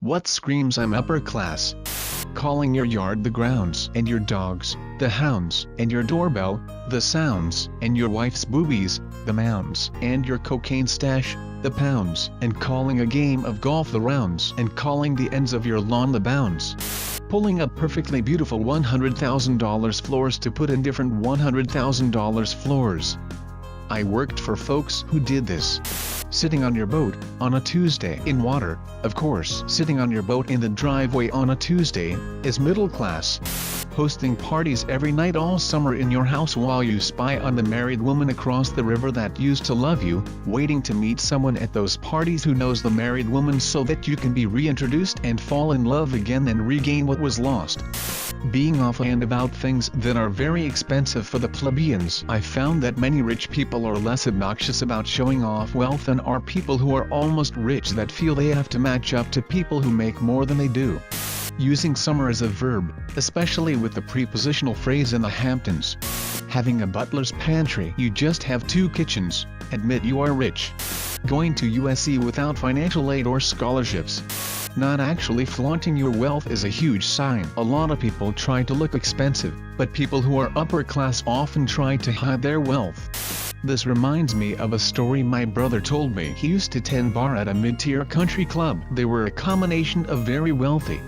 What screams I'm upper class? Calling your yard the grounds, and your dogs, the hounds, and your doorbell, the sounds, and your wife's boobies, the mounds, and your cocaine stash, the pounds, and calling a game of golf the rounds, and calling the ends of your lawn the bounds. Pulling up perfectly beautiful $100,000 floors to put in different $100,000 floors. I worked for folks who did this. Sitting on your boat, on a Tuesday in water, of course. Sitting on your boat in the driveway on a Tuesday, is middle class. Hosting parties every night all summer in your house while you spy on the married woman across the river that used to love you, waiting to meet someone at those parties who knows the married woman so that you can be reintroduced and fall in love again and regain what was lost. Being offhand about things that are very expensive for the plebeians. I found that many rich people are less obnoxious about showing off wealth than are people who are almost rich that feel they have to match up to people who make more than they do. Using summer as a verb, especially with the prepositional phrase in the Hamptons. Having a butler's pantry. You just have 2 kitchens, admit you are rich. Going to USC without financial aid or scholarships. Not actually flaunting your wealth is a huge sign. A lot of people try to look expensive, but people who are upper class often try to hide their wealth. This reminds me of a story my brother told me. He used to tend bar at a mid-tier country club. They were a combination of very wealthy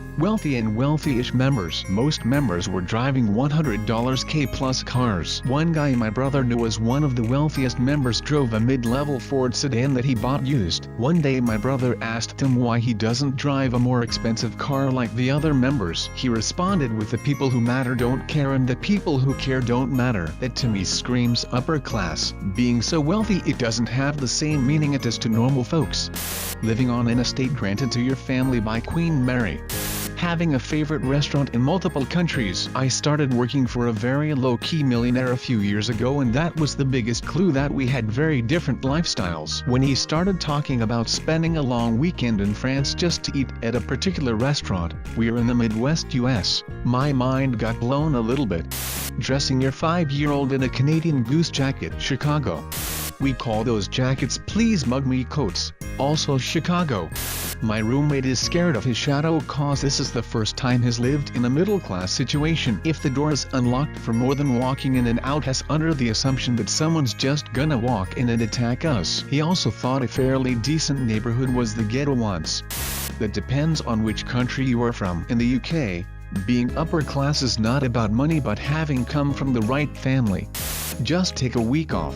and wealthy-ish members. Most members were driving $100K plus cars. One guy my brother knew as one of the wealthiest members drove a mid-level Ford sedan that he bought used. One day my brother asked him why he doesn't drive a more expensive car like the other members. He responded with, the people who matter don't care and the people who care don't matter. That to me screams upper class. Being so wealthy it doesn't have the same meaning it does to normal folks. Living on an estate granted to your family by Queen Mary. Having a favorite restaurant in multiple countries. I started working for a very low-key millionaire a few years ago, and that was the biggest clue that we had very different lifestyles. When he started talking about spending a long weekend in France just to eat at a particular restaurant, we're in the Midwest US, my mind got blown a little bit. Dressing your 5-year-old in a Canadian Goose jacket. Chicago. We call those jackets please mug me coats. Also Chicago. My roommate is scared of his shadow cause this is the first time he's lived in a middle-class situation. If the door is unlocked for more than walking in and out has under the assumption that someone's just gonna walk in and attack us. He also thought a fairly decent neighborhood was the ghetto once. That depends on which country you are from. In the UK, being upper class is not about money but having come from the right family. Just take a week off.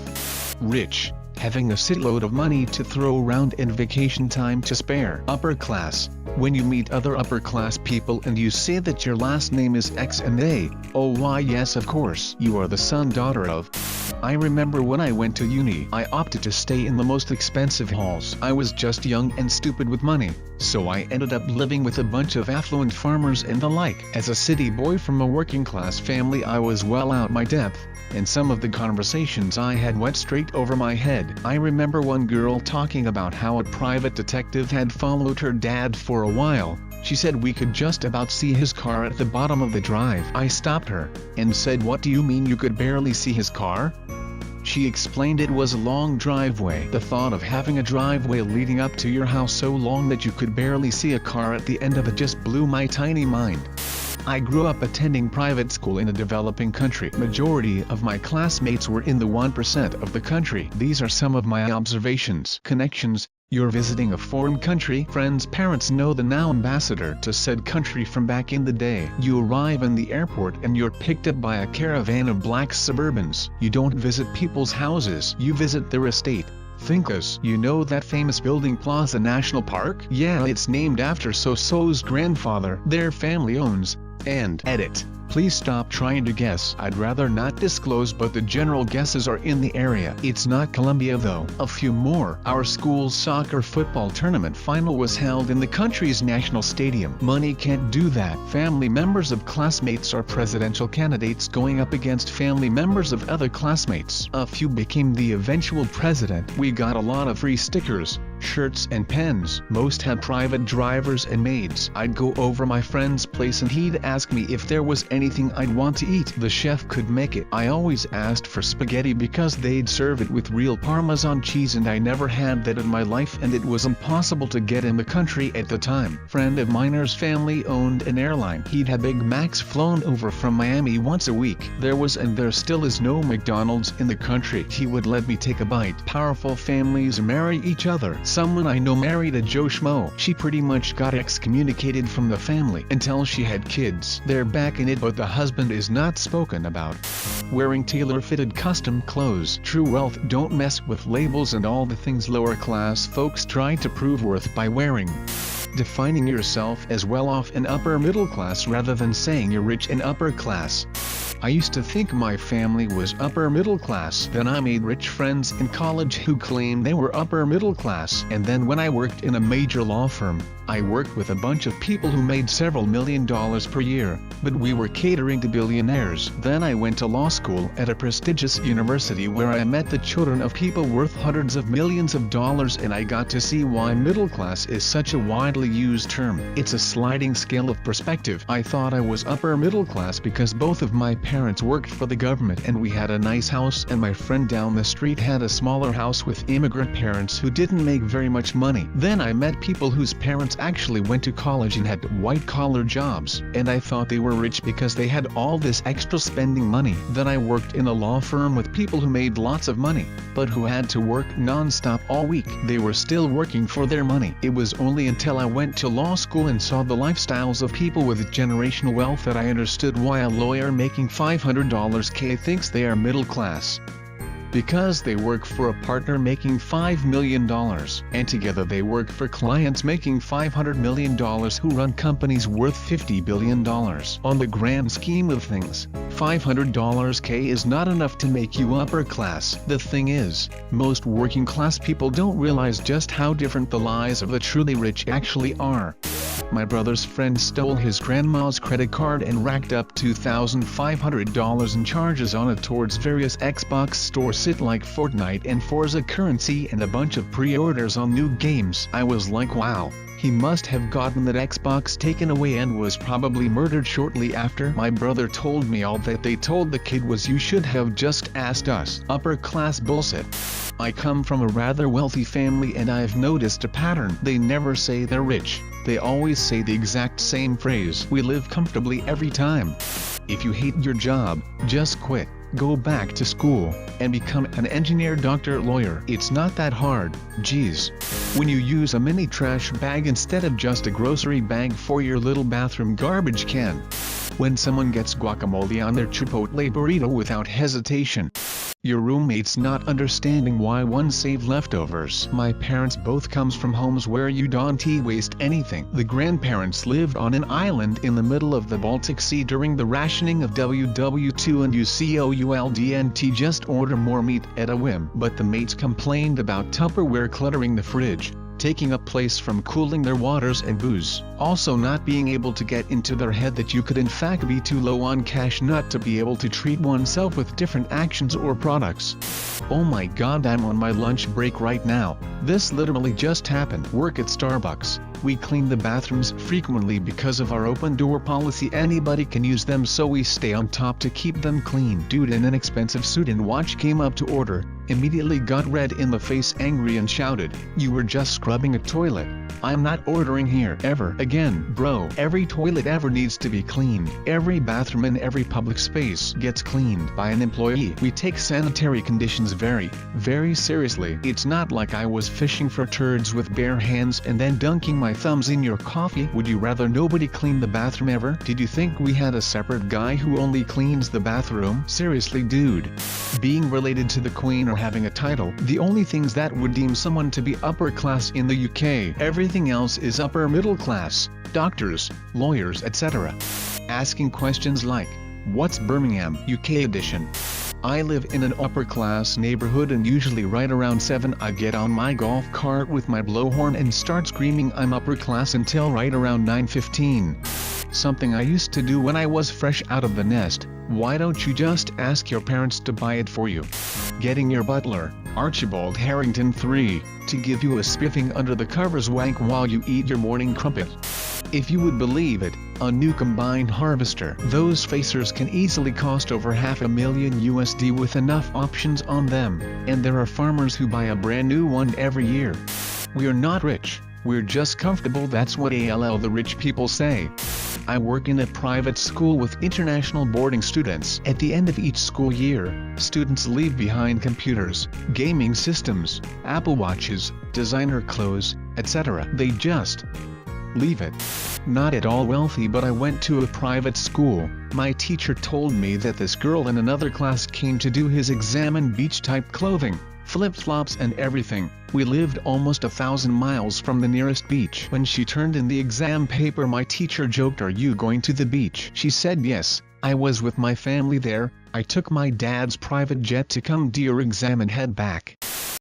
Rich. Having a shitload of money to throw around and vacation time to spare. Upper class. When you meet other upper class people and you say that your last name is X and they, oh why yes of course, you are the son-daughter of. I remember when I went to uni, I opted to stay in the most expensive halls. I was just young and stupid with money, so I ended up living with a bunch of affluent farmers and the like. As a city boy from a working class family I was well out my depth, and some of the conversations I had went straight over my head. I remember one girl talking about how a private detective had followed her dad for a while. She said we could just about see his car at the bottom of the drive. I stopped her, and said, what do you mean you could barely see his car? She explained it was a long driveway. The thought of having a driveway leading up to your house so long that you could barely see a car at the end of it just blew my tiny mind. I grew up attending private school in a developing country. Majority of my classmates were in the 1% of the country. These are some of my observations. Connections. You're visiting a foreign country. Friends' parents know the now ambassador to said country from back in the day. You arrive in the airport and you're picked up by a caravan of black Suburbans. You don't visit people's houses. You visit their estate. Fincas. You know that famous building Plaza National Park? Yeah, it's named after So-So's grandfather. Their family owns. And edit. Please stop trying to guess. I'd rather not disclose, but the general guesses are in the area. It's not Colombia though. A few more. Our school's soccer football tournament final was held in the country's national stadium. Money can't do that. Family members of classmates are presidential candidates going up against family members of other classmates. A few became the eventual president. We got a lot of free stickers, shirts and pens. Most had private drivers and maids. I'd go over my friend's place and he'd ask me if there was anything I'd want to eat. The chef could make it. I always asked for spaghetti because they'd serve it with real Parmesan cheese, and I never had that in my life, and it was impossible to get in the country at the time. Friend of mine's family owned an airline. He'd had Big Macs flown over from Miami once a week. There was and there still is no McDonald's in the country. He would let me take a bite. Powerful families marry each other. Someone I know married a Joe Schmo. She pretty much got excommunicated from the family until she had kids. They're back in it, but the husband is not spoken about. Wearing tailor-fitted custom clothes. True wealth. Don't mess with labels and all the things lower class folks try to prove worth by wearing. Defining yourself as well-off and upper middle class rather than saying you're rich and upper class. I used to think my family was upper middle class. Then I made rich friends in college who claimed they were upper middle class. And then when I worked in a major law firm, I worked with a bunch of people who made several $1 million per year, but we were catering to billionaires. Then I went to law school at a prestigious university where I met the children of people worth hundreds of millions of dollars, and I got to see why middle class is such a widely used term. It's a sliding scale of perspective. I thought I was upper middle class because both of my parents worked for the government and we had a nice house, and my friend down the street had a smaller house with immigrant parents who didn't make very much money. Then I met people whose parents actually went to college and had white-collar jobs, and I thought they were rich because they had all this extra spending money. Then I worked in a law firm with people who made lots of money, but who had to work non-stop all week. They were still working for their money. It was only until I went to law school and saw the lifestyles of people with generational wealth that I understood why a lawyer making $500K thinks they are middle class. Because they work for a partner making $5 million, and together they work for clients making $500 million who run companies worth $50 billion. On the grand scheme of things, $500K is not enough to make you upper class. The thing is, most working class people don't realize just how different the lives of the truly rich actually are. My brother's friend stole his grandma's credit card and racked up $2,500 in charges on it towards various Xbox stores like Fortnite and Forza currency and a bunch of pre-orders on new games. I was like, wow, he must have gotten that Xbox taken away and was probably murdered shortly after. My brother told me all that they told the kid was, you should have just asked us. Upper class bullshit. I come from a rather wealthy family and I've noticed a pattern. They never say they're rich. They always say the exact same phrase. We live comfortably every time. If you hate your job, just quit. Go back to school, and become an engineer, doctor, lawyer. It's not that hard, geez. When you use a mini trash bag instead of just a grocery bag for your little bathroom garbage can. When someone gets guacamole on their Chipotle burrito without hesitation. Your roommates not understanding why one saved leftovers. My parents both comes from homes where you don't waste anything. The grandparents lived on an island in the middle of the Baltic Sea during the rationing of WW2 and UCOULDNT just order more meat at a whim. But the mates complained about Tupperware cluttering the fridge, taking up place from cooling their waters and booze. Also not being able to get into their head that you could in fact be too low on cash not to be able to treat oneself with different actions or products. Oh my god, I'm on my lunch break right now. This literally just happened. Work at Starbucks. We clean the bathrooms frequently because of our open door policy. Anybody can use them, so we stay on top to keep them clean. Dude in an expensive suit and watch came up to order, immediately got red in the face, angry, and shouted, "You were just scrubbing a toilet. I'm not ordering here ever again, bro." Every toilet ever needs to be cleaned. Every bathroom in every public space gets cleaned by an employee. We take sanitary conditions very, very seriously. It's not like I was fishing for turds with bare hands and then dunking my thumbs in your coffee. Would you rather nobody clean the bathroom ever? Did you think we had a separate guy who only cleans the bathroom? Seriously, dude. Being related to the Queen or having a title, the only things that would deem someone to be upper class in the UK. Everything else is upper middle class. Doctors, lawyers, etc. Asking questions like, "What's Birmingham, UK edition?" I live in an upper-class neighborhood, and usually right around 7 I get on my golf cart with my blowhorn and start screaming I'm upper class until right around 9:15. Something I used to do when I was fresh out of the nest. Why don't you just ask your parents to buy it for you? Getting your butler, Archibald Harrington III, to give you a spiffing under the covers wank while you eat your morning crumpet. If you would believe it, a new combine harvester. Those facers can easily cost over $500,000 with enough options on them, and there are farmers who buy a brand new one every year. We're not rich, we're just comfortable, that's what the rich people say. I work in a private school with international boarding students. At the end of each school year, students leave behind computers, gaming systems, Apple Watches, designer clothes, etc. They just leave it. Not at all wealthy, but I went to a private school. My teacher told me that this girl in another class came to do his exam in beach-type clothing, flip-flops and everything. We lived almost 1,000 miles from the nearest beach. When she turned in the exam paper, my teacher joked, "Are you going to the beach?" She said yes. I was with my family there. I took my dad's private jet to come do your exam and head back.